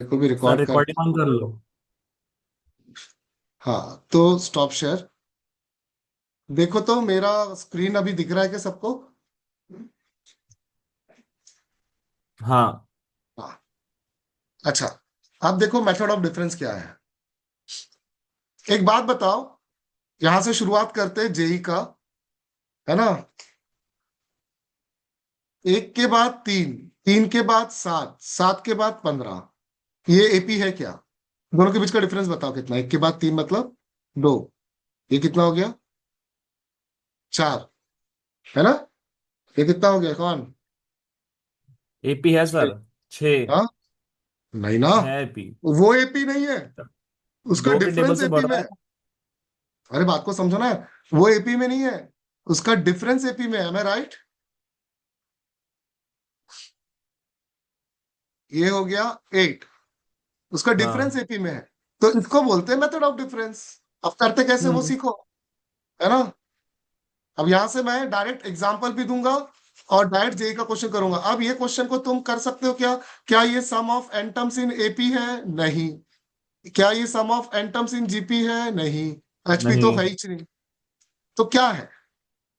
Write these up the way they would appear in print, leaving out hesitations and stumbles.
को भी sir record कर। रिकॉर्डिंग ऑन कर लो। हाँ तो स्टॉप शेयर। देखो तो मेरा स्क्रीन अभी दिख रहा है क्या सबको? हाँ हाँ। अच्छा, अब देखो मेथड ऑफ डिफरेंस क्या है। एक बात बताओ, यहां से शुरुआत करते हैं जेई का, है ना? एक के बाद तीन, तीन के बाद सात, सात के बाद 15, ये एपी है क्या? दोनों के बीच का डिफरेंस बताओ कितना, एक के बाद तीन मतलब दो, ये कितना हो गया? चार, है ना? ये कितना हो गया कौन? एपी है सर। छः हाँ, नहीं ना, है एपी। वो एपी नहीं है, उसका दो के टेबल डिफरेंस से एपी बढ़ में रहा है। है। अरे बात को समझो ना, वो एपी में नहीं है, उसका डिफरेंस एपी में है। मैं राइट? ये हो गया एट, उसका डिफरेंस हाँ एपी में है। तो इसको बोलते हैं मेथड ऑफ डिफरेंस। अब करते कैसे वो हम्म सीखो, है ना? अब यहां से मैं डायरेक्ट एग्जांपल भी दूंगा और डायरेक्ट जेई का क्वेश्चन करूंगा। अब ये क्वेश्चन को तुम कर सकते हो क्या? क्या ये sum of n terms in AP है? नहीं। क्या ये sum of n terms in GP है? नहीं। एचपी तो नहीं। है ही नहीं। तो क्या है?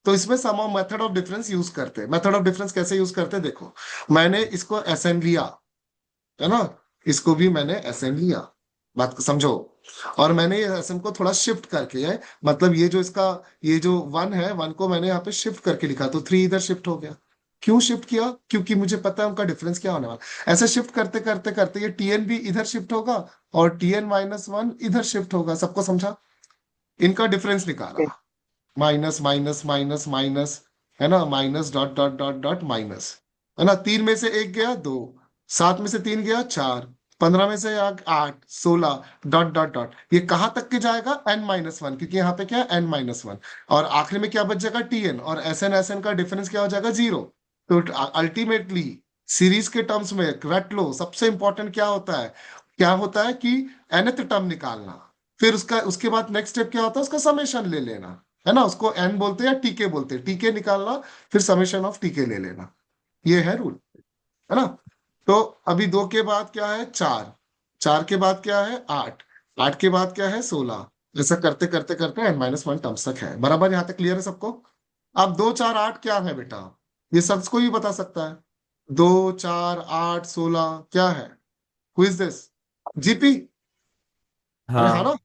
तो इसमें sum of method of difference use करते हैं। मेथड ऑफ डिफरेंस कैसे यूज करते हैं देखो, मैंने इसको एसएन लिया, है ना? इसको भी मैंने एसएन लिया, बात को समझो। और मैंने ये एसएन को थोड़ा शिफ्ट करके है, मतलब ये जो इसका, ये जो वन है, वन को मैंने यहाँ पे शिफ्ट करके लिखा, तो थ्री इधर शिफ्ट हो गया। क्यों शिफ्ट किया? क्योंकि मुझे पता है उनका डिफरेंस क्या होने वाला। ऐसे शिफ्ट करते करते करते ये टीएन भी इधर शिफ्ट होगा और टीएन माइनस वन इधर शिफ्ट होगा। सबको समझा? इनका डिफरेंस निकाला, माइनस माइनस माइनस माइनस, है ना? Minus dot dot dot dot minus, है ना? तीन में से एक गया दो, सात में से तीन गया चार, 15 में से आठ, 16, डॉट डॉट डॉट, ये कहाँ तक के जाएगा? एन माइनस वन, क्योंकि यहाँ पे क्या है? N minus one. और आखिरी में क्या बच जाएगा? टीएन, और एस एन का डिफरेंस क्या हो जाएगा? जीरो। तो अल्टीमेटली सीरीज के टर्म्स में रट लो, सबसे इंपॉर्टेंट क्या होता है? क्या होता है कि nth टर्म निकालना। फिर उसका, उसके बाद नेक्स्ट स्टेप क्या होता है? उसका समेशन ले लेना, है ना? उसको एन बोलते हैं या टीके बोलते हैं, टीके निकालना, फिर समेशन ऑफ टीके ले लेना। ये है रूल, है ना? तो अभी दो के बाद क्या है? चार, चार के बाद क्या है? आठ, आठ के बाद क्या है? 16। ऐसा करते करते करते एन माइनस वन टर्म्स तक है। बराबर? यहाँ तक क्लियर है सबको? अब दो चार आठ क्या है बेटा? ये सब कोई भी बता सकता है। दो चार आठ 16 क्या है? Who is this? जीपी। अरे हाँ ना? हाँ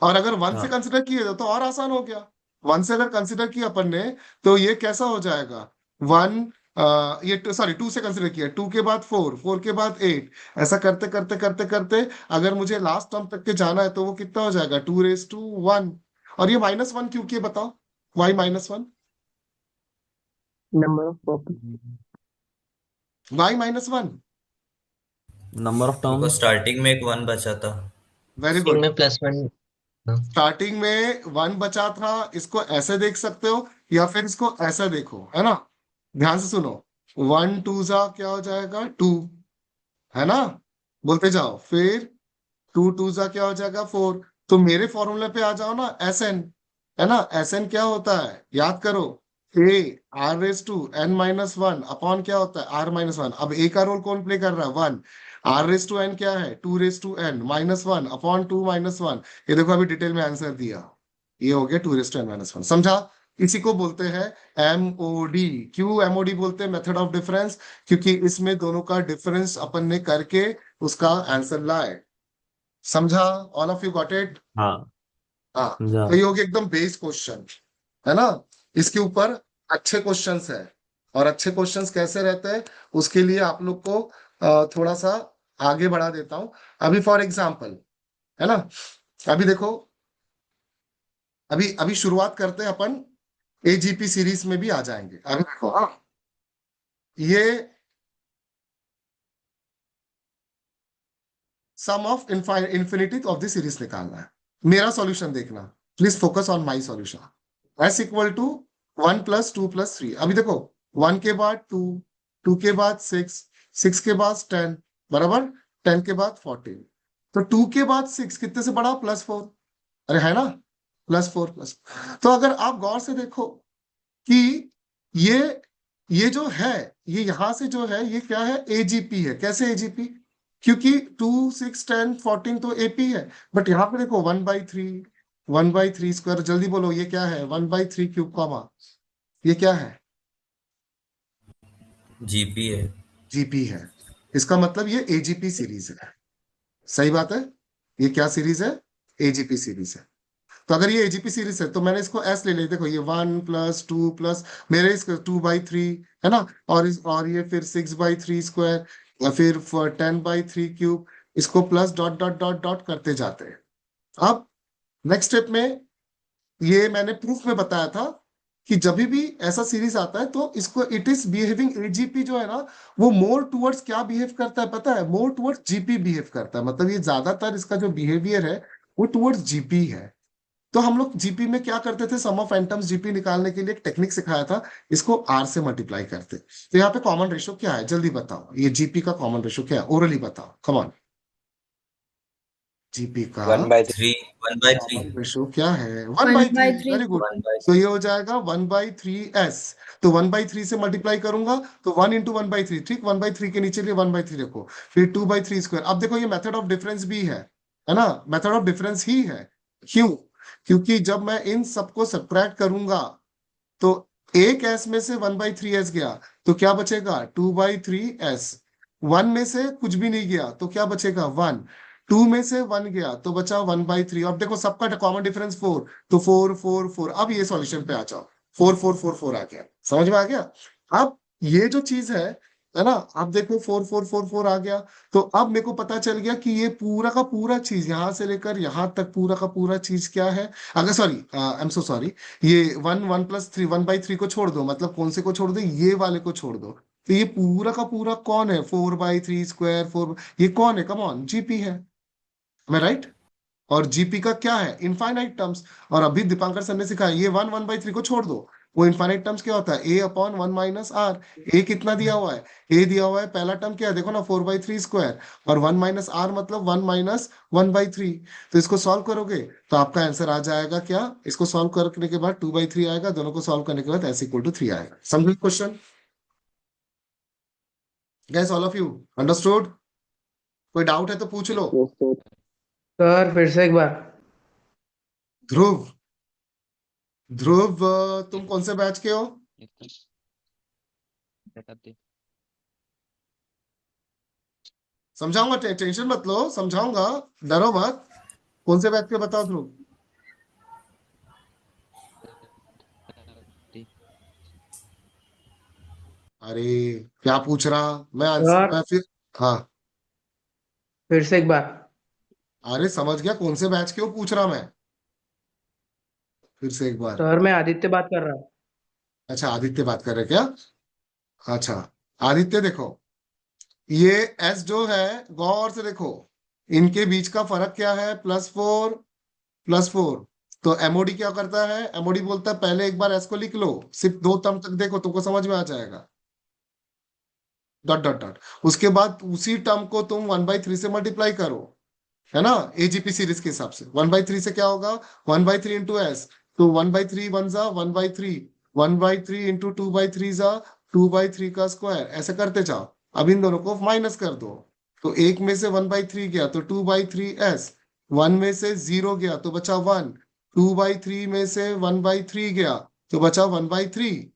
और अगर वन से हाँ कंसिडर किए तो और आसान हो गया। वन से अगर कंसिडर किया अपन ने, तो ये कैसा हो जाएगा? वन, ये सॉरी, टू से कंसिडर किया, टू के बाद फोर, फोर के बाद एट, ऐसा करते करते करते करते अगर मुझे लास्ट टर्म तक के जाना है तो वो कितना हो जाएगा? Two raise to one. और ये माइनस वन क्यों किए बताओ? Why minus one? Number of population. Why minus one? Number of क्योंकि टर्म्स। स्टार्टिंग में एक वन बचा था। Very starting good. में प्लस वन। स्टार्टिंग में वन बचा था, इसको ऐसे देख सकते हो या फिर इसको ऐसा देखो, है ना? ध्यान से सुनो, वन टू जा क्या हो जाएगा? टू, है ना? बोलते जाओ फिर, टू टू जा क्या हो जाएगा? फोर। तो मेरे फॉर्मूले पे आ जाओ ना, एस एन, है ना? एस एन क्या होता है याद करो? A R raise to N minus one upon क्या होता है? R minus one. अब ए का रोल कौन प्ले कर रहा है? One. R raise to N क्या है? Two raise to N minus one upon two minus one. ये देखो अभी डिटेल में आंसर दिया, ये हो गया two raise to N minus one. समझा? इसी को बोलते हैं एमओडी। क्यों एमओडी बोलते हैं? मेथड ऑफ डिफरेंस, क्योंकि इसमें दोनों का डिफरेंस अपन ने करके उसका आंसर लाए। समझा? All of you got it? हाँ हाँ। समझा। तो ये हो गया एकदम बेस क्वेश्चन, है ना? इसके ऊपर अच्छे क्वेश्चंस है। और अच्छे क्वेश्चंस कैसे रहते हैं, उसके लिए आप लोग को थोड़ा सा आगे बढ़ा देता हूं। अभी फॉर एग्जाम्पल, है ना? अभी देखो, अभी अभी शुरुआत करते हैं अपन, एजीपी सीरीज में भी आ जाएंगे। अभी देखो, हाँ, ये sum of infinity of the series निकालना है। मेरा सॉल्यूशन देखना, please focus on my solution. S equal to one plus two plus three. अभी देखो, वन के बाद टू, टू के बाद सिक्स, सिक्स के बाद टेन, बराबर, टेन के बाद 14। तो टू के बाद सिक्स कितने से बड़ा? Plus four. अरे है ना? Plus four plus. तो अगर आप गौर से देखो कि ये ये जो है, ये यहां से जो है, ये क्या है? एजीपी है। कैसे एजीपी? क्योंकि 2 6 10 14 तो एपी है, बट यहाँ पे देखो 1/3, 1/3 स्क्वायर, जल्दी बोलो ये क्या है, 1/3 क्यूब कॉमा, ये क्या है, जीपी है। जीपी है। इसका मतलब ये एजीपी सीरीज है, सही बात है। ये क्या सीरीज है, एजीपी सीरीज है। तो अगर ये एजीपी सीरीज है तो मैंने इसको एस ले लिया, देखो ये 1 + 2 प्लस मेरे इसको 2/3 है ना, और ये फिर 6/3 स्क्वायर, या फिर 10/3 क्यूब, इसको plus dot dot dot dot करते जाते हैं। अब नेक्स्ट स्टेप में ये मैंने प्रूफ में बताया था कि जब भी ऐसा सीरीज आता है तो इसको इट इज बिहेविंग, एजीपी जो है ना वो मोर टुवर्ड्स क्या बिहेव करता है पता है, मोर टुवर्ड्स जीपी बिहेव करता है, मतलब ये ज्यादातर इसका जो बिहेवियर है वो टुवर्ड्स जीपी है। तो हम लोग जीपी में क्या करते थे, सम ऑफ एंटम्स जीपी निकालने के लिए एक टेक्निक सिखाया था, इसको आर से मल्टीप्लाई करते। तो यहाँ पे कॉमन रेशो क्या है, जल्दी बताओ, ये जीपी का कॉमन रेशो क्या है, ओरली बताओ, कम ऑन। जीपी का 1/3, 1/3, कॉमन रेशो क्या है, one one by three by three. Very good. One by तो ये हो जाएगा 1/3s। तो 1/3 से मल्टीप्लाई करूंगा तो 1 × 1/3, ठीक, 1/3 के नीचे लिए 1/3 रखो, फिर 2/3 स्क्वायर। अब देखो ये मेथड ऑफ डिफरेंस भी है ना, मेथड ऑफ डिफरेंस ही है। क्यों, क्योंकि जब मैं इन सबको सब्ट्रैक्ट करूंगा तो एक एस में से 1/3s गया तो क्या बचेगा, 2/3s। 1 में से कुछ भी नहीं गया तो क्या बचेगा, 1। 2 में से 1 गया तो बचा 1/3। अब देखो सबका कॉमन डिफरेंस 4, तो 4 4 4। अब ये सॉल्यूशन पे आ जाओ, 4 4 4 4 आ गया, समझ में आ गया। अब ये जो चीज है ना, अब देखो 4 4 4 4 आ गया। तो अब मेरे को पता चल गया कि ये पूरा का पूरा चीज यहां से लेकर यहां तक पूरा का पूरा चीज क्या है। अगर sorry, I am so sorry, ये 1 1 + 3, 1/3 को छोड़ दो, मतलब कौन से को छोड़ दो, ये वाले को छोड़ दो। तो ये पूरा का पूरा कौन है, 4/3 स्क्वायर 4, ये कौन है, कम ऑन, जीपी है, मैं राइट। और जीपी का क्या है, इनफाइनाइट टर्म्स। और अभी दीपांकर सर ने सिखाया ये 1 1/3 को छोड़ दो, वो इनफाइनाइट टर्म्स क्या होता है, a/1 - r। ए कितना दिया हुआ है, ए दिया हुआ है, पहला टर्म क्या है देखो ना, 4/3 स्क्वायर, और 1 - r मतलब 1 - 1/3। तो इसको सॉल्व करोगे तो आपका आंसर आ जाएगा क्या, इसको सॉल्व करने के बाद 2/3 आएगा, दोनों को सॉल्व करने के बाद s = 3 आएगा। समझे question, gas all of you understood, कोई डाउट है तो पूछ लो। सर फिर से एक बार। ध्रुव, ध्रुव तुम कौन से बैच के हो, समझाऊंगा, टेंशन मत लो, समझाऊंगा, डरो मत। कौन से बैच के बताओ ध्रुव। अरे क्या पूछ रहा, मैं आंसर सर मैं फिर, हाँ, फिर से एक बार। अरे समझ गया कौन से बैच के हो पूछ रहा मैं, फिर से एक बार। सर मैं आदित्य बात कर रहा हूँ। अच्छा आदित्य बात कर रहे क्या, अच्छा। आदित्य देखो, ये एस जो है, गौर से देखो, इनके बीच का फर्क क्या है, +4 +4। तो एमओडी क्या करता है, एमओडी बोलता है पहले एक बार एस को लिख लो, सिर्फ 2 टर्म तक देखो तुमको समझ में आ जाएगा, डॉट डॉट डॉट। उसके बाद उसी टर्म को तुम 1/3 से मल्टीप्लाई करो, है ना, एजीपी सीरीज के हिसाब से 1/3 से क्या होगा, 1/3 इंटू एस। तो 1/3 वन जा 1/3, 1/3 इंटू 2/3 जा 2/3 का स्क्वायर, ऐसे करते जाओ। अब इन दोनों को माइनस कर दो, तो एक में से 1/3 गया तो 2/3s, 1 में से 0 गया तो बचा 1, 2/3 में से 1/3 गया तो बचा 1/3।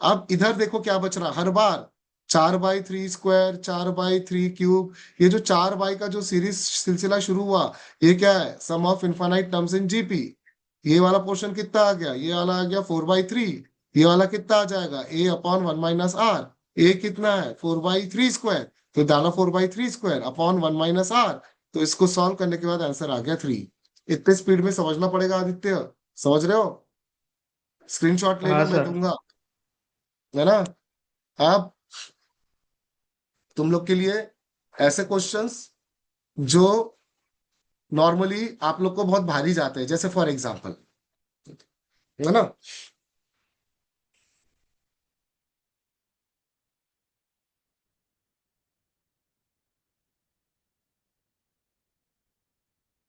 अब इधर देखो क्या बच रहा, हर बार 4/3 स्क्वायर 4/3 क्यूब। ये जो 4 बाई का जो सीरीज सिलसिला शुरू हुआ, ये क्या है, sum of infinite terms in GP. ये वाला पोर्शन कितना आ गया, ये वाला आ गया 4/3। ये वाला कितना आ जाएगा, a/1 - r। ए कितना है, 4/3 स्क्वायर, तो डाला 4/3 स्क्वायर/1 - r। तो इसको सॉल्व करने के बाद आंसर आ गया 3। इतने स्पीड में समझना पड़ेगा आदित्य, समझ रहे हो, स्क्रीनशॉट ले हाँ लो मैं सर। दूंगा, है ना। अब तुम लोग के लिए ऐसे क्वेश्चंस जो नॉर्मली आप लोग को बहुत भारी जाते हैं, जैसे फॉर एग्जांपल, है ना,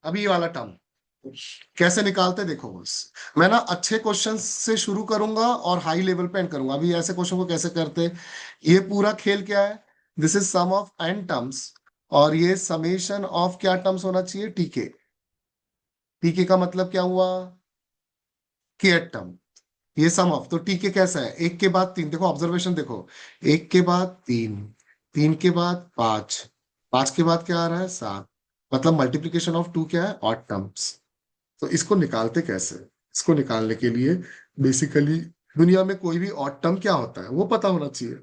अभी ये वाला टर्म कैसे निकालते देखो बस। मैं ना अच्छे क्वेश्चन से शुरू करूंगा और हाई लेवल पे एंड करूंगा। अभी ऐसे क्वेश्चन को कैसे करते, ये पूरा खेल क्या है, this is sum of n terms और ये समेशन ऑफ क्या टर्म्स होना चाहिए, टीके। टीके का मतलब क्या हुआ, के टर्म। ये सम ऑफ, तो टीके कैसा है, एक के बाद तीन, देखो ऑब्जर्वेशन देखो, एक के बाद तीन, तीन के बाद पांच, पांच के बाद क्या आ रहा है, सात। मतलब मल्टीप्लीकेशन ऑफ टू क्या है, ऑड टर्म्स। तो इसको निकालते कैसे, इसको निकालने के लिए बेसिकली दुनिया में कोई भी ऑड टर्म क्या होता है वो पता होना चाहिए।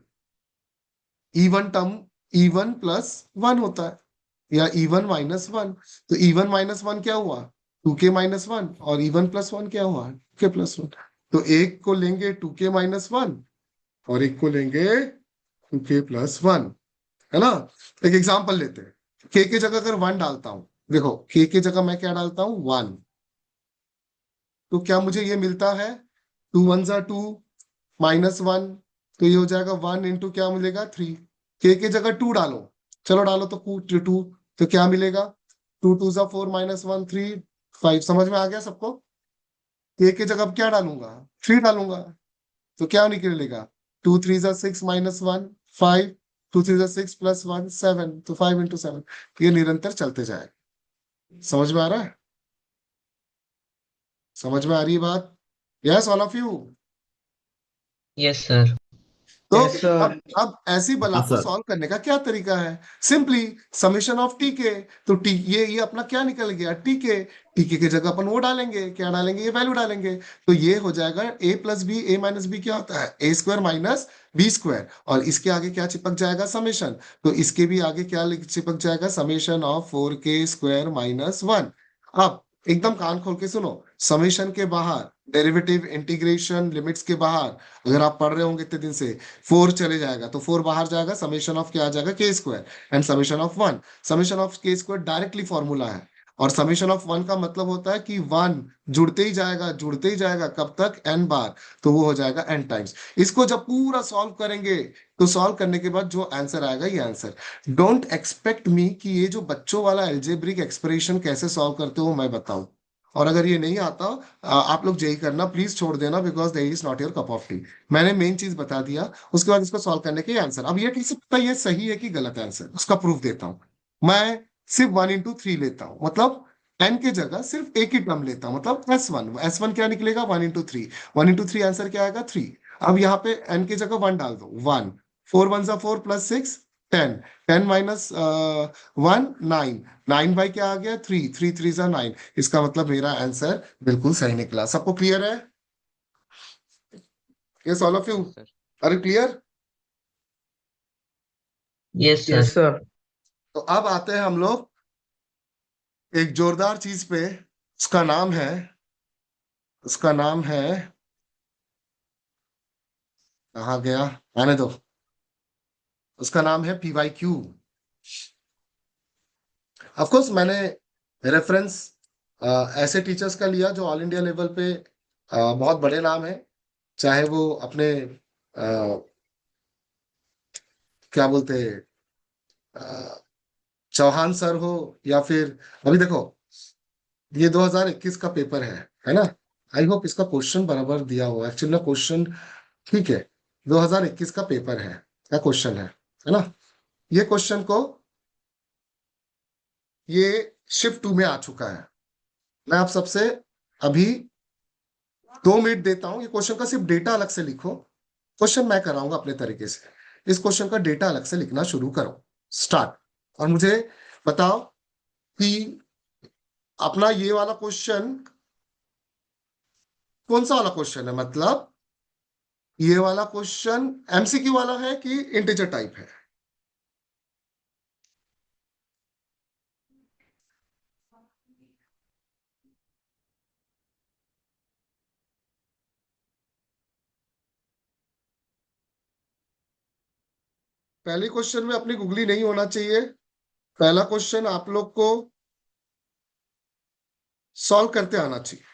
Even term even plus one होता है, या इवन माइनस वन। तो इवन माइनस वन क्या हुआ, टू के माइनस वन, और इवन प्लस वन क्या हुआ, टू के प्लस वन। तो एक को लेंगे टू के माइनस वन, और एक को लेंगे टू के प्लस वन, है ना। एक एग्जांपल लेते हैं, के जगह अगर वन डालता हूं, देखो के जगह मैं क्या डालता हूं, वन, तो क्या मुझे ये मिलता है, टू वन जा टू, माइनस वन, तो ये हो जाएगा वन इंटू क्या मिलेगा, थ्री। के जगह टू डालो, चलो डालो तो टू, तो क्या मिलेगा, टू टू जा four, minus one three, five. समझ में आ गया सबको। के जगह अब क्या डालूंगा, थ्री डालूंगा, तो क्या निकलेगा, टू थ्री जा six, minus one five, two three जा सिक्स प्लस वन सेवन, तो फाइव इंटू सेवन। ये निरंतर चलते जाएगा। समझ में आ रहा है, समझ में आ रही है बात, yes all of you. Yes sir. तो यस सर। अब ऐसी बला हाँ को सर। सॉल्व करने का क्या तरीका है, सिंपली समेशन ऑफ टीके। तो टी ये अपना क्या निकल गया, टीके। टीके की जगह अपन वो डालेंगे, क्या डालेंगे, ये वैल्यू डालेंगे। तो ये हो जाएगा ए प्लस बी, ए माइनस बी क्या होता है, ए स्क्वायर माइनस बी स्क्वायर, और इसके आगे क्या चिपक जाएगा, समेशन। तो इसके भी आगे क्या चिपक जाएगा, समेशन ऑफ फोर के स्क्वायर माइनस वन। अब एकदम कान खोल के सुनो, समेशन के बाहर डेरिवेटिव, इंटीग्रेशन, लिमिट्स के बाहर, अगर आप पढ़ रहे होंगे इतने दिन से, फोर चले जाएगा, तो फोर बाहर जाएगा, समेशन ऑफ क्या आ जाएगा, के square, and summation of one. Summation of के स्क्वायर डायरेक्टली फॉर्मूला है, और समेशन ऑफ वन का मतलब होता है कि वन जुड़ते ही जाएगा, जुड़ते ही जाएगा, कब तक, एन बार, तो वो हो जाएगा एन टाइम्स। इसको जब पूरा सॉल्व करेंगे, तो सॉल्व करने के बाद जो आंसर आएगा, ये आंसर। डोंट एक्सपेक्ट मी कि ये जो बच्चों वाला एल्जेब्रिक एक्सप्रेशन कैसे सॉल्व करते हो मैं बताऊं, और अगर ये नहीं आता, आप लोग यही करना, प्लीज छोड़ देना, because they is not your cup of T. मैंने मेन चीज बता दिया, उसके बाद इसको सॉल्व करने के आंसर। अब ये कैसे पता ये सही है कि गलत आंसर, उसका प्रूफ देता हूं। मैं सिर्फ वन इंटू थ्री लेता हूं, मतलब एन की जगह सिर्फ एक ही टर्म लेता हूं, मतलब एस वन क्या निकलेगा, one into three, one into three answer क्या आएगा, थ्री। अब यहाँ पे एन की जगह वन डाल दो, वन, फोर वन जा four plus six, ten, ten minus one, nine, nine by क्या आ गया, थ्री, थ्री थ्री जा नाइन। इसका मतलब मेरा आंसर बिल्कुल सही निकला। सबको क्लियर है, yes all of you, yes sir. अरे clear. Yes yes sir. Sir. तो अब आते हैं हम लोग एक जोरदार चीज पे, उसका नाम है, उसका नाम है, कहाँ गया, आने दो, उसका नाम है PYQ। ऑफकोर्स मैंने रेफरेंस ऐसे टीचर्स का लिया जो ऑल इंडिया लेवल पे बहुत बड़े नाम है, चाहे वो अपने क्या बोलते हैं, चौहान सर हो, या फिर अभी देखो ये 2021 का पेपर है ना। आई होप इसका क्वेश्चन बराबर दिया हुआ, एक्चुअली ना क्वेश्चन, ठीक है, 2021 का पेपर है, क्या क्वेश्चन है ना। ये क्वेश्चन को, ये शिफ्ट टू में आ चुका है। मैं आप सबसे अभी 2 मिनट देता हूं, ये क्वेश्चन का सिर्फ डेटा अलग से लिखो, क्वेश्चन मैं कराऊंगा अपने तरीके से। इस क्वेश्चन का डेटा अलग से लिखना शुरू करो, स्टार्ट। और मुझे बताओ कि अपना ये वाला क्वेश्चन कौन सा वाला क्वेश्चन है, मतलब ये वाला क्वेश्चन MCQ वाला है कि इंटीजर टाइप है। पहले क्वेश्चन में अपनी गुगली नहीं होना चाहिए, पहला क्वेश्चन आप लोग को सॉल्व करते आना चाहिए।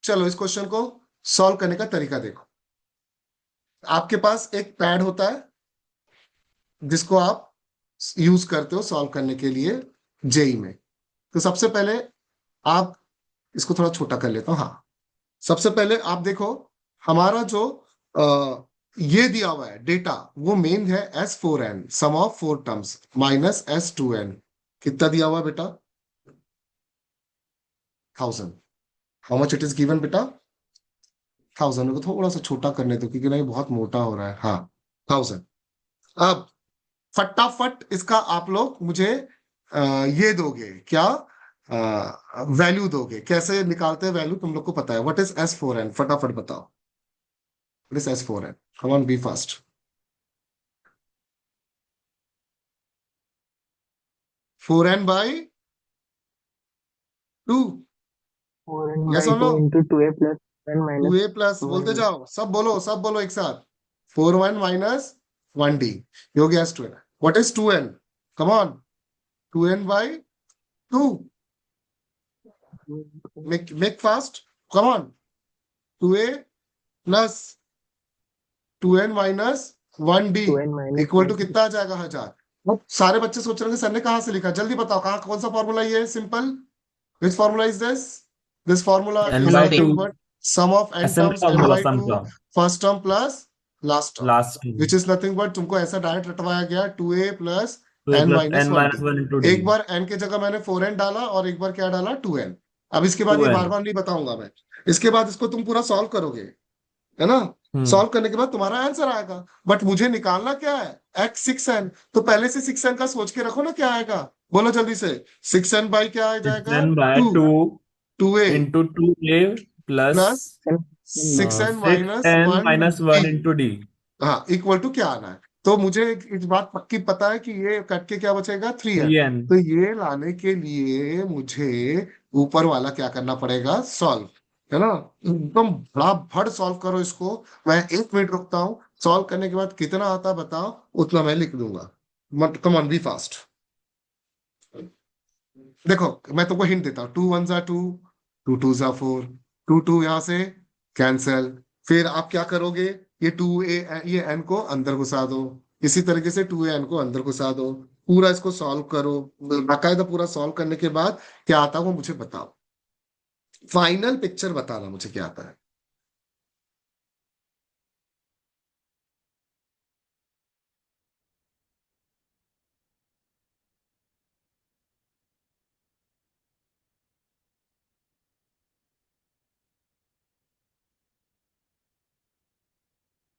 चलो इस क्वेश्चन को सॉल्व करने का तरीका देखो। आपके पास एक पैड होता है जिसको आप यूज करते हो सॉल्व करने के लिए जेई में। तो सबसे पहले आप, इसको थोड़ा छोटा कर लेता हूं, हाँ, सबसे पहले आप देखो हमारा जो ये दिया हुआ है डेटा, वो मेन है S4n, sum of four terms minus S2n। कितना दिया हुआ है बेटा? 1000। How much it is given बेटा? 1000 को थोड़ा सा छोटा करने दो क्योंकि ना ये बहुत मोटा हो रहा है। हाँ, 1000। अब फटाफट इसका आप लोग मुझे ये दोगे क्या? वैल्यू दोगे? कैसे निकालते हैं वैल्यू तुम लोग को पता है। What is S4n? फटाफट बताओ। What is S4n? Come on, be fast. 4n by 2। 4n yes by और no? 2 into 2a plus 1 two minus A plus, बोलते 1d. जाओ, सब बोलो, सब बोलो एक साथ। 4n माइनस 1d, ये हो गया S2n। What is 2n? Come on, 2n by 2। Make fast, come on. 2a plus 2n minus 1d 2n minus equal to 1d. कितना आ जाएगा? 1000। अब सारे बच्चे सोच रहे होंगे सर ने कहाँ से लिखा, जल्दी बताओ कहाँ, कौन सा फॉर्मूला ये है? Simple. Which formula is this? This formula n is by SMT. 2 nothing but sum of n sm terms, n formula by sum 2, का first term plus last term, last which is nothing but तुमको ऐसा direct रटवाया गया 2a plus 2a n plus minus n one D. minus 1 into d एक बार n के जगह मैंने 4n डाला और एक बार क्या डाला? 2n। अब इसके बाद ये 2n। बार बार नहीं बताऊंगा मैं। इसके बाद इसको तुम पूरा सॉल्व करोगे, है ना? हम्म सॉल्व करने के बाद तुम्हारा आंसर आएगा। बट मुझे निकालना क्या है? x6n। तो पहले से 6n का सोच के रखो ना, क्या आएगा? बोलो जल्दी से। 6n बाई क्या आ जाएगा? 6n by 2। 2 2a into 2a plus plus 6n minus 6n one minus D. 1 into d। हाँ, इक्वल टू क्या आना है? तो मुझे एक बात पक्की पता है कि ये कट के क्या बचेगा? 3n। 3n। तो ये लाने के लिए मुझे ऊपर वाला क्या करना पड़ेगा? सॉल्व, है ना? एकदम बड़ा भड़ सॉल्व करो इसको। मैं 1 मिनट रुकता हूँ, सॉल्व करने के बाद कितना आता है बताओ, उतना मैं लिख दूंगा। मत, कम ऑन, बी फास्ट। देखो मैं तुमको हिंट देता हूँ। 2 1 जा 2, 2 2 जा 4, 2 2 यहाँ से कैंसल। फिर आप क्या करोगे? ये 2a, ये n को अंदर घुसा दो। इसी तरीके से 2an को अंदर घुसा दो। पूरा इसको सॉल्व करो। बाकायदा पूरा सॉल्व करने के बाद क्या आता है वो मुझे बताओ। फाइनल पिक्चर बताना मुझे क्या आता है।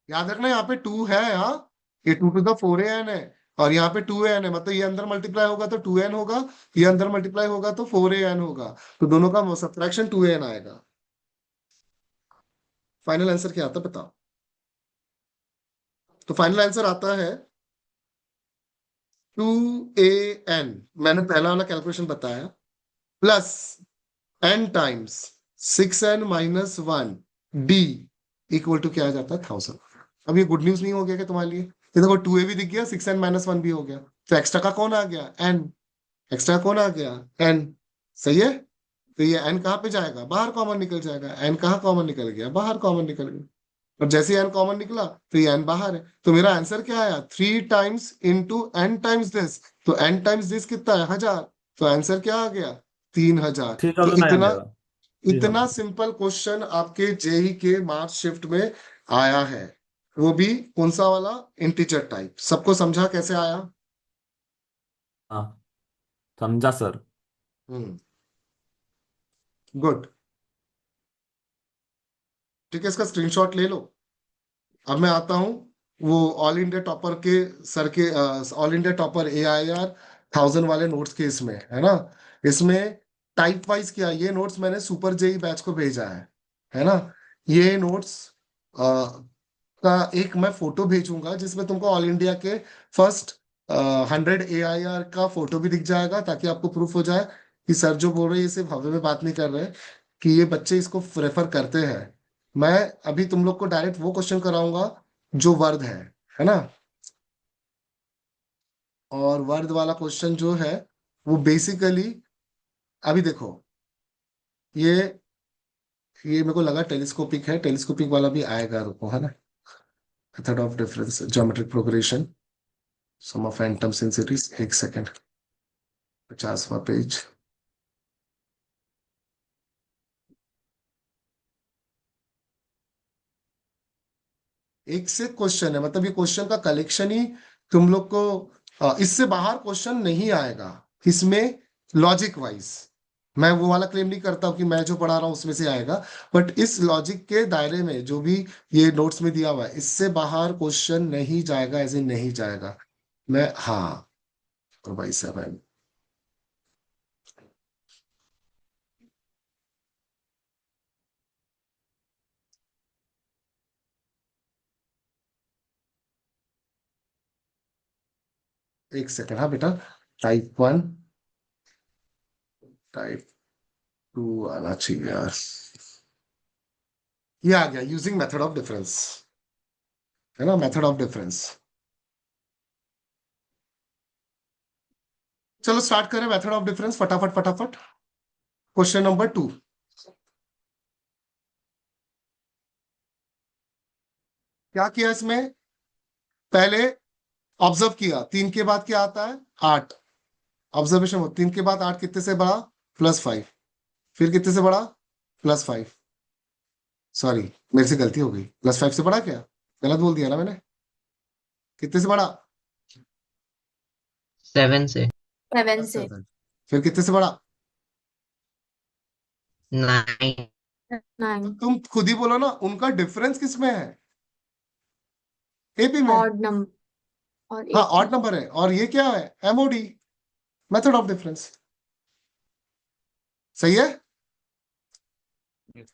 याद रखना यहाँ पे 2 है, यहाँ ये 2 to the 4an है, और यहाँ पे 2an है, मतलब ये अंदर मल्टीप्लाई होगा तो 2n होगा, ये अंदर मल्टीप्लाई होगा तो 4an होगा। तो दोनों का सब्ट्रैक्शन 2an आएगा। फाइनल आंसर क्या आता है बताओ। तो फाइनल आंसर आता है 2an। मैंने पहला वाला कैलकुलेशन बताया, plus n times 6n-1 d equal to क्या आ जाता है? 1000। अब ये गुड न्यूज नहीं हो गया क्या तुम्हारे लिए? ये देखो 2a भी दिख गया, 6n-1 भी हो गया। तो एक्स्ट्रा का कौन आ गया? n। एक्स्ट्रा कौन आ गया? n। सही है। तो ये n कहाँ पे जाएगा? बाहर कॉमन निकल जाएगा। n कहाँ कॉमन निकल गया? बाहर कॉमन निकल गया। और जैसे ही n कॉमन निकला तो ये n बाहर है। तो मेरा आंसर क्या आया? 3 times into n times this. तो n टाइम्स दिस कितना है? 1000। तो आंसर क्या आ गया? 3000। तो 3000 आ इतना जाएगा। इतना 3000। सिंपल क्वेश्चन आपके जेई के मार्च शिफ्ट में आया है, वो भी कौन सा वाला? Integer type. सबको समझा कैसे आया? हाँ, समझा सर। हम्म, गुड। ठीक है, इसका स्क्रीनशॉट ले लो। अब मैं आता हूँ वो ऑल इंडिया टॉपर के सर के, ऑल इंडिया टॉपर AIR 1000 वाले नोट्स के, इसमें है ना? इसमें टाइप वाइज क्या, ये नोट्स मैंने सुपर जेई बैच को भेजा है ना? ये नोट्स का एक मैं फोटो भेजूंगा जिसमें तुमको ऑल इंडिया के फर्स्ट 100 AIR का फोटो भी दिख जाएगा, ताकि आपको प्रूफ हो जाए कि सर जो बोल रहे हैं ये सिर्फ हवा में बात नहीं कर रहे, कि ये बच्चे इसको रेफर करते हैं। मैं अभी तुम लोग को डायरेक्ट वो क्वेश्चन कराऊंगा जो वर्ड है ना? और वर्ड वाला क्वेश्चन जो है वो बेसिकली, अभी देखो, ये ये मेरे को लगा टेलीस्कोपिक है, टेलीस्कोपिक वाला भी आएगा, रुको, है ना? Method of difference, geometric progression, sum of n terms in series. एक सेकेंड, 50वां पेज। एक से क्वेश्चन है, मतलब ये क्वेश्चन का कलेक्शन ही तुम लोग को इससे बाहर क्वेश्चन नहीं आएगा इसमें लॉजिक वाइज। मैं वो वाला क्लेम नहीं करता हूँ कि मैं जो पढ़ा रहा हूँ उसमें से आएगा, बट इस लॉजिक के दायरे में जो भी ये नोट्स में दिया हुआ है इससे बाहर क्वेश्चन नहीं जाएगा, ऐसे नहीं जाएगा। मैं हाँ, तो भाई साहब है। एक सेकंड, हाँ बेटा, टाइप 1 टाइप 2 आना चाहिए यार। ये आ गया, यूजिंग मेथड ऑफ डिफरेंस, है ना, मेथड ऑफ डिफरेंस। चलो स्टार्ट करें मेथड ऑफ डिफरेंस फटाफट फटाफट। क्वेश्चन नंबर 2, क्या किया इसमें, पहले ऑब्जर्व किया 3 के बाद क्या आता है 8, ऑब्जर्वेशन हो 3 के बाद 8 कितने से बड़ा, +5, फिर कितने से बड़ा, +5, सॉरी मेरे से गलती हो गई, +5 से बड़ा, क्या गलत बोल दिया ना मैंने, कितने से बड़ा, 7 से 7 से 7, फिर कितने से बड़ा, 9 9 तुम खुद ही बोलो ना उनका डिफरेंस किस में है, एपी में। ऑड नंबर और हाँ एक ऑड नंबर है, और ये क्या है, एमओडी, मेथड ऑफ डिफरेंस, सही है।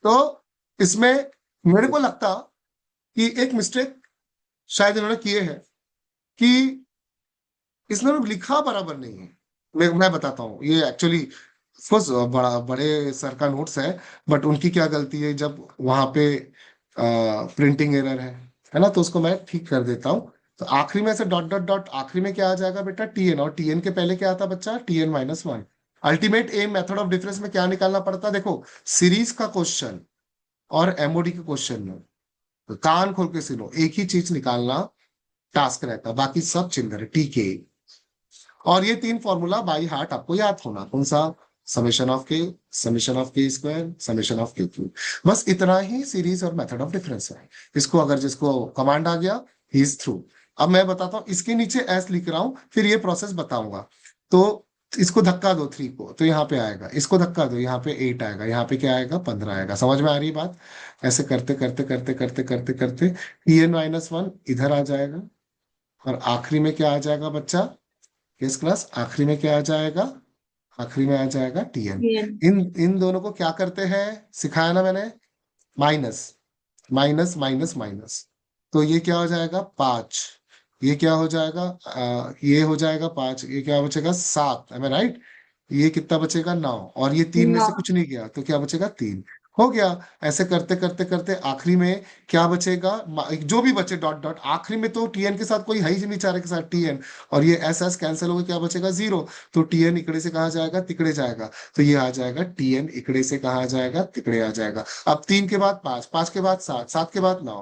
तो इसमें मेरे को लगता कि एक मिस्टेक शायद इन्होंने किए है कि इसने लिखा बराबर नहीं है। मैं बताता हूँ, ये एक्चुअली ऑफकोर्स बड़ा बड़े सर का नोट्स है, बट उनकी क्या गलती है, जब वहां पे प्रिंटिंग एरर है ना, तो उसको मैं ठीक कर देता हूँ। तो आखिरी में से डॉट डॉट डॉट आखिरी में क्या आ जाएगा बेटा, टीएन, और टीएन के पहले क्या आता बच्चा, TN-1। Ultimate aim method of difference में क्या निकालना पड़ता है, देखो सीरीज का क्वेश्चन और एमओडी के क्वेश्चन में तो कान खोल के सुनो, एक ही चीज निकालना टास्क रहता है, बाकी सब चिल्लर है, TK। और ये 3 फॉर्मूला बाई हार्ट आपको याद होना, कौन सा, समेशन ऑफ के, समेशन ऑफ के स्क्वायर, समेशन ऑफ के क्यूब, बस इतना ही सीरीज और मेथड ऑफ डिफरेंस है। इसको अगर जिसको कमांड आ गया ही इज थ्रू। अब मैं बताता हूँ, इसके नीचे एस लिख रहा हूं, फिर ये प्रोसेस बताऊंगा। तो इसको धक्का दो 3 को, तो यहाँ पे आएगा, इसको धक्का दो यहाँ पे 8 आएगा, यहाँ पे क्या आएगा 15 आएगा, समझ में आ रही बात। ऐसे करते करते करते करते करते करते TN-1 इधर आ जाएगा, और आखिरी में क्या आ जाएगा बच्चा, किस क्लास, आखिरी में क्या आ जाएगा, आखिरी में आ जाएगा TN। TN इन इन दोनों को क्या करते हैं, सिखाया ना मैंने, माइनस माइनस माइनस माइनस, तो ये क्या हो जाएगा 5, ये क्या हो जाएगा ये हो जाएगा 5, ये क्या बचेगा 7, है राइट, ये कितना बचेगा 9, और ये 3 में से 9 कुछ नहीं गया तो क्या बचेगा 3, हो गया। ऐसे करते करते करते आखिरी में क्या बचेगा, जो भी बचे डॉट डॉट, आखिरी में तो TN के साथ कोई है ही नहीं, चारे के साथ TN, और ये एस एस कैंसिल हो गया, क्या बचेगा 0, तो TN इकड़े से कहा जाएगा, तिकड़े जाएगा, तो ये आ जाएगा TN इकड़े से कहा जाएगा, तिकड़े आ जाएगा। अब 3 के बाद 5, 5 के बाद 7, 7 के बाद 9,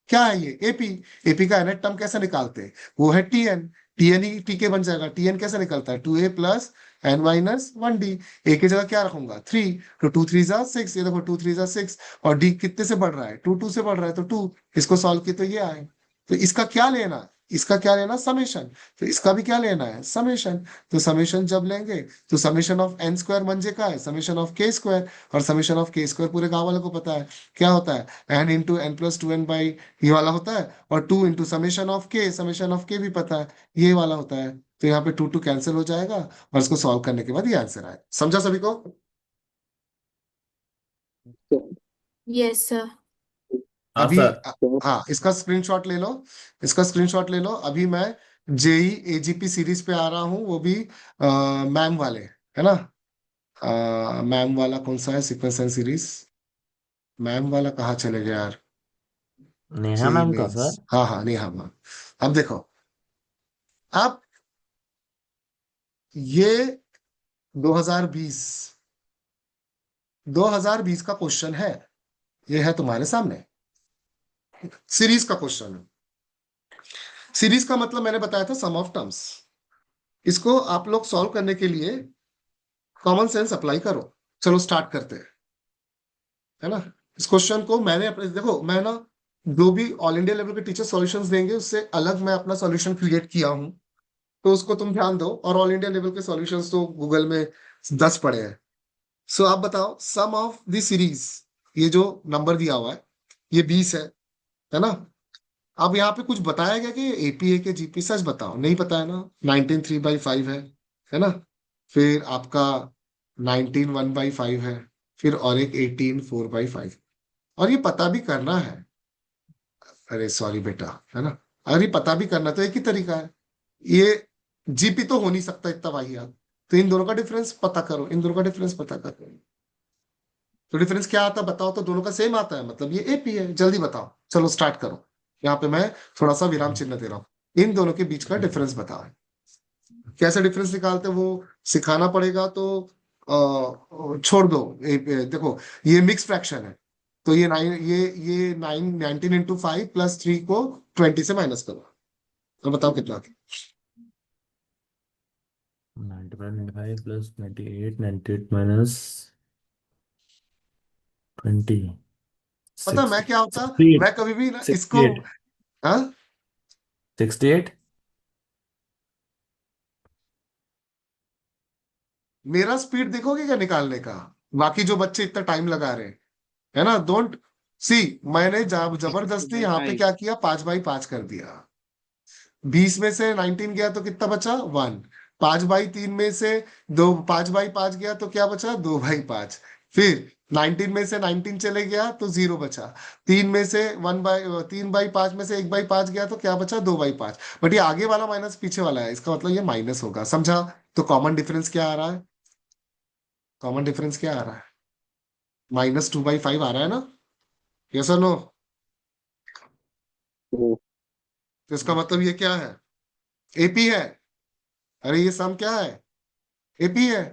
क्या है ये, एपी। एपी का एनेट टर्म कैसे निकालते हैं, वो है TN, TN ही TK बन जाएगा। TN कैसे निकलता है, 2A + n-1D, ए की जगह क्या रखूंगा 3, तो 2 3 जा 6, ये देखो 2 3 जा 6, और डी कितने से बढ़ रहा है 2 2 से बढ़ रहा है, तो 2, इसको सॉल्व किया तो ये आए। तो इसका क्या लेना है, इसका क्या लेना, समेशन, तो इसका भी क्या लेना है, समेशन। तो समेशन जब लेंगे तो समेशन ऑफ n² मंजे का है समेशन ऑफ k², और समेशन ऑफ k² पूरे गांव वाले को पता है क्या होता है, n × n + 2n बाई ये वाला होता है, और 2 × समेशन ऑफ k भी पता है, ये वाला होता है। तो यहाँ पे 2 2 कैंसिल हो जाएगा, और इसको सॉल्व करने के बाद ये आंसर आए, समझा सभी को। यस सर हाँ अभी सर। हाँ, इसका स्क्रीनशॉट ले लो, इसका स्क्रीनशॉट ले लो। अभी मैं जेई AGP सीरीज पे आ रहा हूँ, वो भी मैम वाले, है ना, मैम वाला कौन सा है, सीक्वेंस एंड सीरीज, मैम वाला कहाँ चले गया यार, नेहा जेई मैम का मेंस, सर। हाँ हाँ नेहा मैम। अब देखो, अब ये 2020 2020 का क्वेश्चन है, ये है तुम्हारे सामने, सीरीज का क्वेश्चन है। सीरीज का मतलब मैंने बताया था सम ऑफ टर्म्स, इसको आप लोग सॉल्व करने के लिए कॉमन सेंस अप्लाई करो। चलो स्टार्ट करते हैं, है ना। इस क्वेश्चन को मैंने अपने, देखो मैं ना जो भी ऑल इंडिया लेवल के टीचर सॉल्यूशंस देंगे उससे अलग मैं अपना सॉल्यूशन क्रिएट किया हूँ, तो उसको तुम ध्यान दो। और ऑल इंडिया लेवल के सॉल्यूशंस तो गूगल में 10 पड़े हैं। सो आप बताओ सम ऑफ द सीरीज, ये जो नंबर दिया हुआ है ये 20 है ना। अब यहाँ पे कुछ बताया गया कि एपीए के जीपी, सच बताओ नहीं पता है ना। 19 3/5 है ना। फिर आपका 19 1/5 है। फिर और एक 18 4/5। और ये पता भी करना है। अरे सॉरी बेटा, है ना। अगर ये पता भी करना तो एक ही तरीका है। ये जीपी तो हो नहीं सकता इतना वाहियात। तो इन दोनों का डिफरेंस पता करो, इन दोनों का डिफरेंस पता करो। तो डिफरेंस क्या आता है बताओ, तो दोनों का सेम आता है, मतलब ये एपी है। जल्दी बताओ, चलो स्टार्ट करो। यहाँ पे मैं थोड़ा सा विराम चिन्ह दे रहा हूँ। इन दोनों के बीच का डिफरेंस बताओ। कैसे डिफरेंस निकालते हैं वो सिखाना पड़ेगा, तो छोड़ दो। देखो, ये मिक्स फ्रैक्शन है। तो ये 19 × 5 + 3 को 20 से माइनस करो, तो बताओ कितना। 95 plus 98, 98 minus 20, पता है मैं क्या होता, 68, मैं कभी भी ना इसको, 68, हाँ 68। मेरा स्पीड देखोगे क्या निकालने का। बाकी जो बच्चे इतना टाइम लगा रहे हैं, है ना, डोंट सी। मैंने जबरदस्ती यहाँ पे क्या किया, 5/5 कर दिया। 20 में से 19 गया तो कितना बचा, 1। 5/3 में से दो, 5/5 गया तो क्या बचा, 2/5। फिर 19 में से 19 चले गया तो 0 बचा। 3/5 में से 1/5 गया तो क्या बचा, 2/5। बट ये आगे वाला माइनस पीछे वाला है, इसका मतलब ये माइनस होगा, समझा। तो कॉमन डिफरेंस क्या आ रहा है, कॉमन डिफरेंस क्या आ रहा है, -2/5 आ रहा है ना। यस और नो। Yes. तो इसका मतलब ये क्या है, एपी है। अरे ये सम क्या है, एपी है।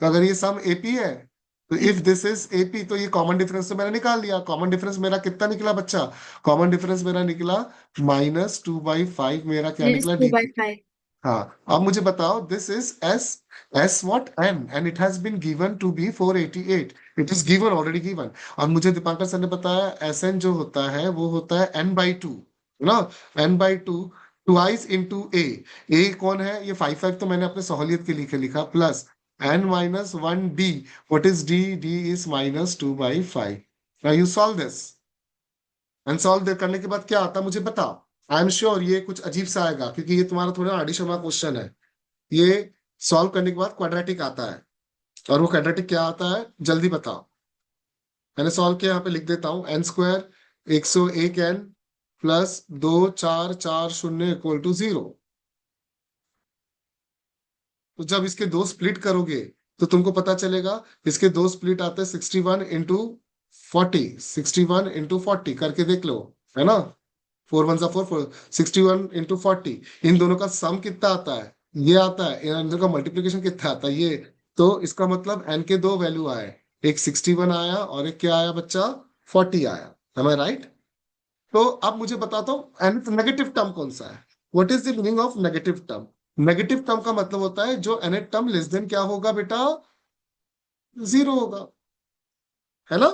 तो अगर ये सम एपी है, तो इफ दिस इज एपी, तो ये कॉमन डिफरेंस तो मैंने निकाल लिया। कॉमन डिफरेंस मेरा कितना निकला बच्चा, कॉमन डिफरेंस मेरा निकला -2/5। मेरा क्या Minus निकला, 2 डी। by 5. हाँ, अब मुझे बताओ, this is S, S what, N, and it has been given to be 488। It is given, already given. और मुझे दीपांकर सर ने बताया एस एन जो होता है वो होता है n/2, ना। n/2 ट्वाइस इंटू ए कौन है, ये 5/5 तो मैंने अपने सहूलियत के लिए लिखा, plus n-1 d। What is D, D is -2/5। Now you solve this, and solve करने के बाद क्या आता मुझे बताओ। आई एम श्योर ये कुछ अजीब सा आएगा, क्योंकि ये तुम्हारा थोड़ा आडिशमा क्वेश्चन है। ये सॉल्व करने के बाद क्वाड्रेटिक आता है। और वो क्वाड्रेटिक क्या आता है, जल्दी बताओ। मैंने सॉल्व किया, यहाँ पे लिख देता हूँ। n² 101n plus 2 4 4 0 = 0। तो जब इसके दो स्प्लिट करोगे तो तुमको पता चलेगा, इसके दो स्प्लिट आते हैं 61 × 40, 61 × 40 करके देख लो, है ना। 4 1 4, 61 × 40। इन दोनों का सम कितना आता है, ये आता है। इन दोनों का मल्टीप्लीकेशन कितना आता है, ये। तो इसका मतलब n के दो वैल्यू आए, एक 61 आया और एक क्या आया बच्चा, 40 आया। am I right. तो अब मुझे बताता हूँ एन नेगेटिव टर्म कौन सा है। What is the meaning of negative term. Negative term का मतलब होता है जो nth टर्म लेस देन क्या होगा बेटा, 0 होगा, है ना।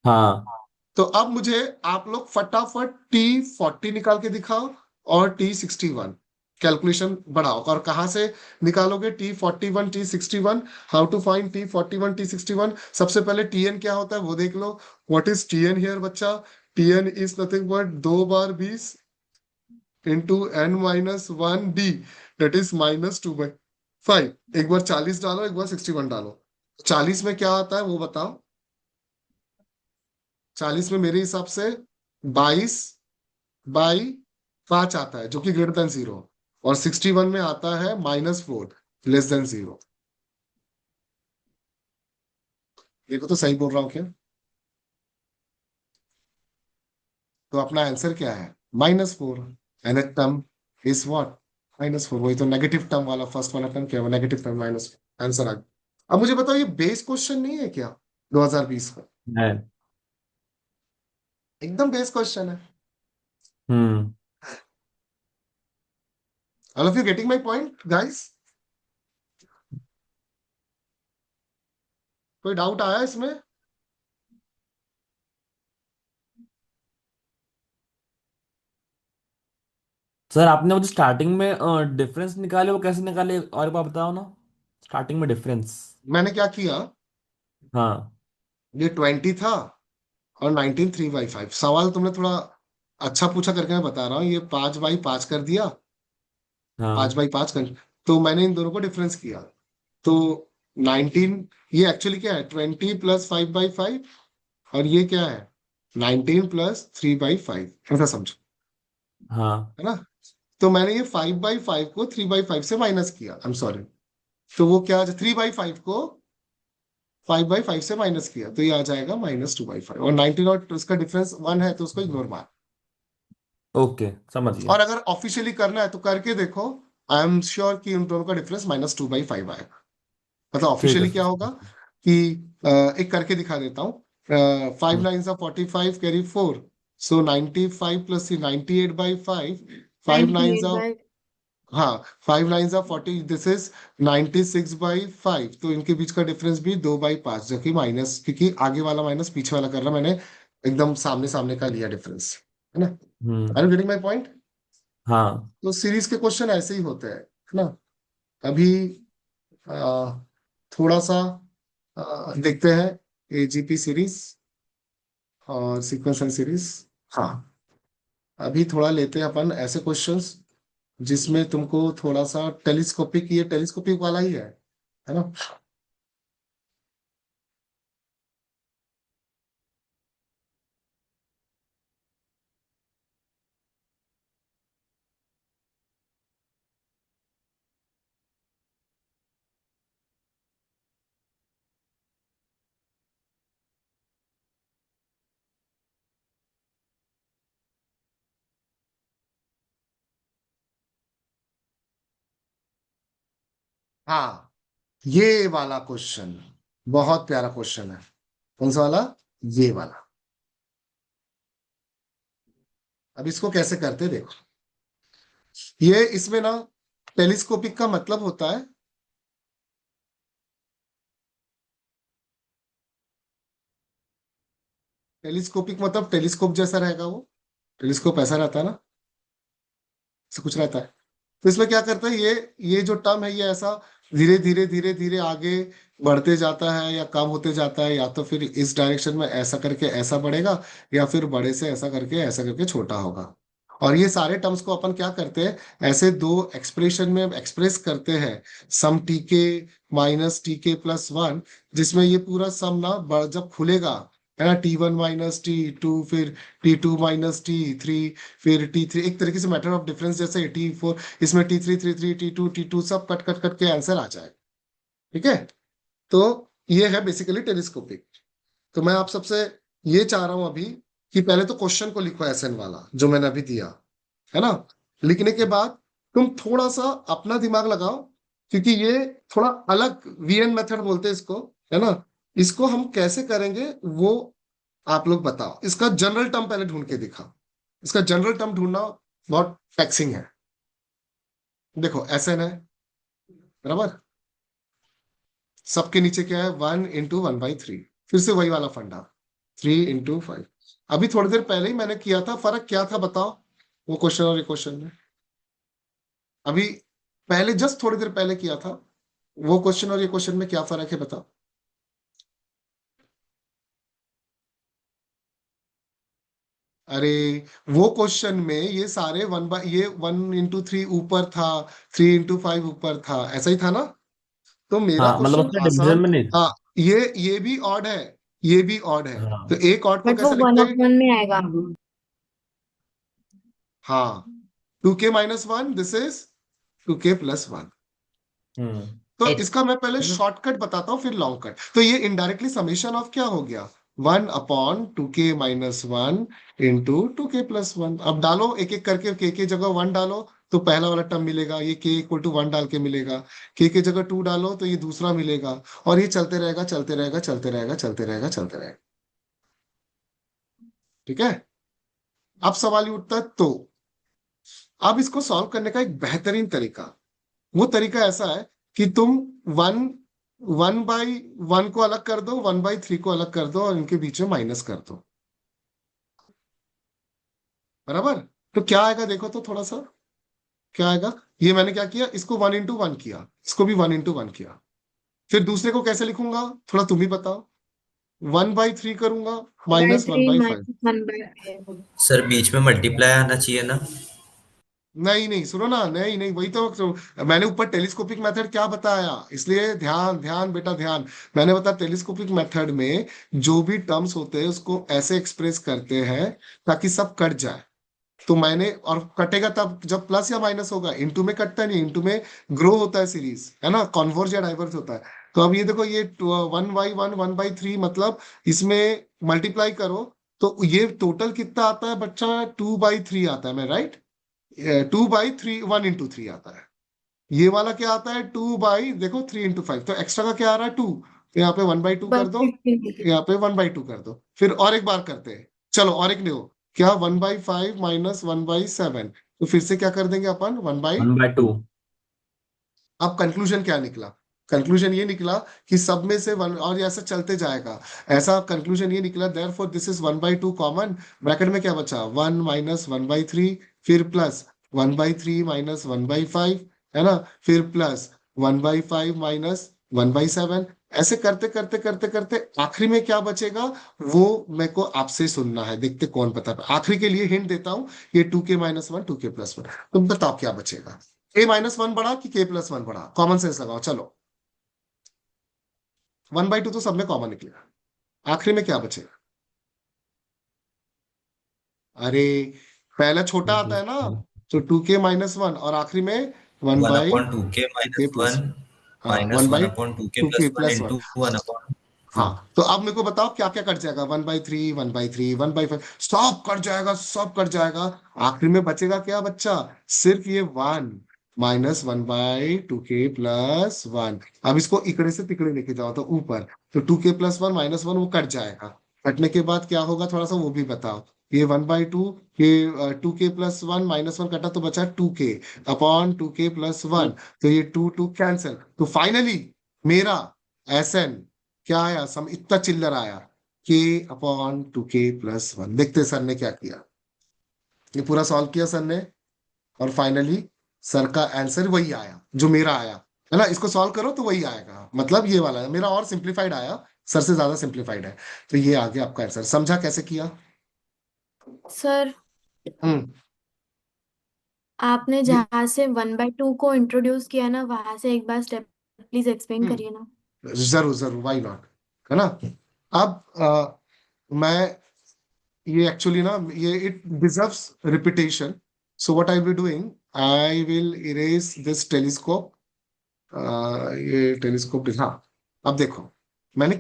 हाँ। तो अब मुझे आप लोग फटाफट T40 निकाल के दिखाओ और T61 कैलकुलेशन बढ़ाओ। और कहां से निकालोगे T41 T61, how to find T41 T61। सबसे पहले Tn क्या होता है वो देख लो। व्हाट इज Tn हियर बच्चा, Tn is nothing but 2 bar 20 into n-1d, that is -2/5। एक बार 40 डालो, एक बार 61 डालो। 40 में क्या आता है वो बताओ। 40 में मेरे हिसाब से 22/5 आता है, जो कि >0। और 61 में आता है -4 <0। देखो तो सही बोल रहा हूँ क्या। तो अपना आंसर क्या है, -4। And term is what, -4। वही तो नेगेटिव टर्म वाला फर्स्ट वाला टर्म क्या है, नेगेटिव टर्म -4। आंसर आ गया। अब मुझे बताओ ये बेस क्वेश्चन नहीं है क्या 2020 का। है। एकदम बेस क्वेश्चन है। Hmm. All of you getting my point guys. कोई डाउट आया इसमें। सर आपने वो जो स्टार्टिंग में डिफरेंस निकाले वो कैसे निकाले और एक बार बताओ ना। स्टार्टिंग में डिफरेंस। मैंने क्या किया, हाँ ये 20 था और 19 3/5। सवाल तुमने थोड़ा अच्छा पूछा करके मैं बता रहा हूँ, ये 5/5 कर दिया, पांच हाँ बाई पांच कर, तो मैंने इन दोनों को डिफरेंस किया। तो 19, ये एक्चुअली क्या है, 20 प्लस 5/5, और ये क्या है, 19 प्लस 3/5, ऐसा समझो, हाँ। है ना। तो मैंने ये 5/5 को 3/5 से माइनस किया, आई एम सॉरी, तो वो क्या, 3/5 को 5/5 से माइनस किया, तो ये आ जाएगा -2/5, और 19 और उसका डिफरेंस 1 है, तो उसको इग्नोर मार। ओके समझ गया। और अगर ऑफिशियली करना है तो करके देखो, आई एम श्योर कि उन दोनों का डिफरेंस -2/5 आएगा। मतलब ठीक है ऑफिशियली क्या होगा सर। कि एक करके दिखा देता हूँ, 5 9 45 कैरी 4, सो 95 प्लस 98/5, 5 9 98 by हाँ, 5 9 40, दिस इज 96/5, तो इनके बीच का डिफरेंस भी 2/5, जो कि माइनस, क्योंकि आगे वाला माइनस पीछे वाला कर रहा, मैंने एकदम सामने सामने का लिया डिफरेंस, है ना। R hmm. You getting my point. हाँ तो सीरीज के क्वेश्चन ऐसे ही होते हैं, है ना। अभी आ, थोड़ा सा देखते हैं एजीपी सीरीज और सीक्वेंशियल सीरीज। हाँ, अभी थोड़ा लेते हैं अपन ऐसे क्वेश्चंस जिसमें तुमको थोड़ा सा टेलीस्कोपिक, ये टेलीस्कोपिक वाला ही है ना। हाँ, ये वाला क्वेश्चन बहुत प्यारा क्वेश्चन है। कौन सा वाला, ये वाला। अब इसको कैसे करते हैं, देखो, ये इसमें ना टेलीस्कोपिक का मतलब होता है, टेलीस्कोपिक मतलब टेलीस्कोप जैसा रहेगा वो, टेलीस्कोप ऐसा रहता है ना, ऐसा कुछ रहता है। तो इसमें क्या करता है, ये जो टर्म है, ये ऐसा धीरे धीरे धीरे धीरे आगे बढ़ते जाता है या कम होते जाता है, या तो फिर इस डायरेक्शन में ऐसा करके ऐसा बढ़ेगा, या फिर बड़े से ऐसा करके छोटा होगा। और ये सारे टर्म्स को अपन क्या करते हैं, ऐसे दो एक्सप्रेशन में एक्सप्रेस करते हैं, सम टी के माइनस टी के प्लस वन, जिसमें ये पूरा सम ना जब खुलेगा, है ना, T1 - T2, फिर T2 - T3, फिर T3, एक तरीके से मैटर ऑफ डिफरेंस जैसे T4, इसमें T3 T3 T2 सब कट कट कट के आंसर आ जाएगा। ठीक है, तो ये है बेसिकली टेलीस्कोपिक। तो मैं आप सबसे ये चाह रहा हूं अभी कि पहले तो क्वेश्चन को लिखो एसएन वाला जो मैंने अभी दिया, है ना। लिखने के बाद तुम थोड़ा सा अपना दिमाग लगाओ, क्योंकि ये थोड़ा अलग वीएन मेथड बोलते हैं इसको, है ना। इसको हम कैसे करेंगे वो आप लोग बताओ। इसका जनरल टर्म पहले ढूंढ के दिखाओ, इसका जनरल टर्म ढूंढना बहुत टैक्सिंग है। देखो एसएन है, बराबर, सबके नीचे क्या है, 1 × 1/3, फिर से वही वाला फंडा, 3 × 5। अभी थोड़ी देर पहले ही मैंने किया था, फर्क क्या था बताओ, वो क्वेश्चन और ये क्वेश्चन में, अभी पहले जस्ट थोड़ी देर पहले किया था, वो क्वेश्चन और ये क्वेश्चन में क्या फर्क है बताओ। अरे, वो क्वेश्चन में ये सारे ये 1 × 3 ऊपर था, 3 × 5 ऊपर था, ऐसा ही था ना। तो मेरा हाँ मतलब क्वेश्चन उसका डिवीजन आसान, में नहीं हाँ, ये भी ऑड है, ये भी ऑड है, था। तो हाँ। एक ऑड को बट वो कैसे वन लिखते हैं। अपॉन में आएगा। हाँ, 2k - 1, दिस इज 2k + 1। हम्म। तो एक इसका मैं पहले शॉर्टकट बताता हूँ, फिर लॉन्ग कट। तो ये इनडायरेक्टली समेशन ऑफ क्या हो गया, 1/2k - 1 इंटू 2k + 1। अब डालो एक एक करके, के की जगह 1 डालो तो पहला वाला टर्म मिलेगा, ये k = 1 डाल के मिलेगा, के की जगह 2 डालो तो ये दूसरा मिलेगा, और ये चलते रहेगा चलते रहेगा चलते रहेगा चलते रहेगा चलते रहेगा। ठीक है, अब सवाल ये उठता है, तो अब इसको सॉल्व करने का एक बेहतरीन तरीका, वो तरीका ऐसा है कि तुम वन 1/1 को अलग कर दो, 1/3 को अलग कर दो, और इनके बीच में माइनस कर दो, बराबर। तो क्या आएगा देखो तो थोड़ा सा, क्या आएगा? ये मैंने क्या किया, इसको 1 into 1 किया, इसको भी 1 into 1 किया। फिर दूसरे को कैसे लिखूंगा, थोड़ा तुम ही बताओ। 1/3 करूंगा by माइनस 3 1/5। minus 1/5. सर बीच में मल्टीप्लाई आना चाहिए ना। नहीं नहीं, सुनो ना, नहीं नहीं, वही तो मैंने ऊपर टेलीस्कोपिक मेथड क्या बताया, इसलिए ध्यान ध्यान बेटा ध्यान। मैंने बताया टेलीस्कोपिक मेथड में जो भी टर्म्स होते हैं उसको ऐसे एक्सप्रेस करते हैं ताकि सब कट जाए। तो मैंने, और कटेगा तब जब प्लस या माइनस होगा, इनटू में कटता नहीं, इनटू में ग्रो होता है सीरीज, है ना, कॉन्वर्ज या डाइवर्ज होता है। तो अब ये देखो, ये 1/1 1/3, मतलब इसमें मल्टीप्लाई करो तो ये टोटल कितना आता है बच्चा, 2/3 आता है, मैं राइट? 2/3 1 into 3 आता है। ये वाला क्या आता है, 2 देखो 3 into 5, तो एक्स्ट्रा का क्या आ रहा है 2, तो यहाँ पे 1/2 कर दो, 1/15. यहाँ पे 1/2 कर दो। फिर और एक बार करते हैं, चलो और एक ले, क्या 1/5 माइनस 1/7, तो फिर से क्या कर देंगे अपन, 1/2। 1/2. अब कंक्लूजन क्या निकला? कंक्लूजन ये निकला कि सब में से वन, और ये ऐसा चलते जाएगा। ऐसा कंक्लूजन ये निकला, therefore this is 1/2 common, bracket में क्या बचा, 1 माइनस 1/3, फिर प्लस 1/3 माइनस 1/5, है ना, फिर प्लस 1/5 माइनस 1/7। ऐसे करते करते करते करते आखिरी में क्या बचेगा, वो मेरे को आपसे सुनना है, देखते कौन बता। आखिरी के लिए हिंट देता हूं, ये 2k-1 2k+1, तुम बताओ क्या बचेगा। k-1 बढ़ा कि k+1 बढ़ा, कॉमन सेंस लगाओ, चलो। 1/2 तो सब में कॉमन निकलेगा, आखिरी में क्या बचेगा? अरे पहला छोटा आता है ना, तो 2k-1, और आखिरी में 1 वन बाई अपॉन टू के k माइनस प्लस, वन हाँ minus 1 one by upon two के 2k plus one plus 1। Into 1/2। हाँ, तो अब मेरे को बताओ क्या क्या कट जाएगा, 1/3 1/3 1/5, सब कट जाएगा, सब कट जाएगा। आखिरी में बचेगा क्या बच्चा, सिर्फ ये 1 माइनस 1/2k+1। अब इसको इकड़े से तिकड़े लेके जाओ तो ऊपर, तो 2k+1 -1 वो कट जाएगा। कटने के बाद क्या होगा, थोड़ा सा वो भी बताओ। ये 1/2, ये 2k+1 -1 कटा तो बचा 2k अपॉन 2k+1, तो ये 2 कैंसिल। तो फाइनली मेरा SN क्या आया, सम इतना चिल्लर आया, k/2k+1। देखते सर ने क्या किया, ये पूरा सॉल्व किया सर ने, और फाइनली सर का आंसर वही आया जो मेरा आया, है ना। इसको सॉल्व करो तो वही आएगा, मतलब ये वाला है मेरा, और सिंप्लीफाइड आया, सर से ज्यादा सिंप्लीफाइड है। तो ये आ गया आपका आंसर, समझा कैसे किया? सर, हम्म। आपने ये जहां से 1/2 को इंट्रोड्यूस किया ना, वहां से एक बार स्टेप प्लीज एक्सप्लेन हम्म, करिए ना। जरूर जरूर, वाई नॉट, है ना। अब मैं, ये एक्चुअली ना, ये it deserves repetition, so what I will be doing, I will erase this telescope. ये टेलीस्कोप, हाँ। अब देखो मैंने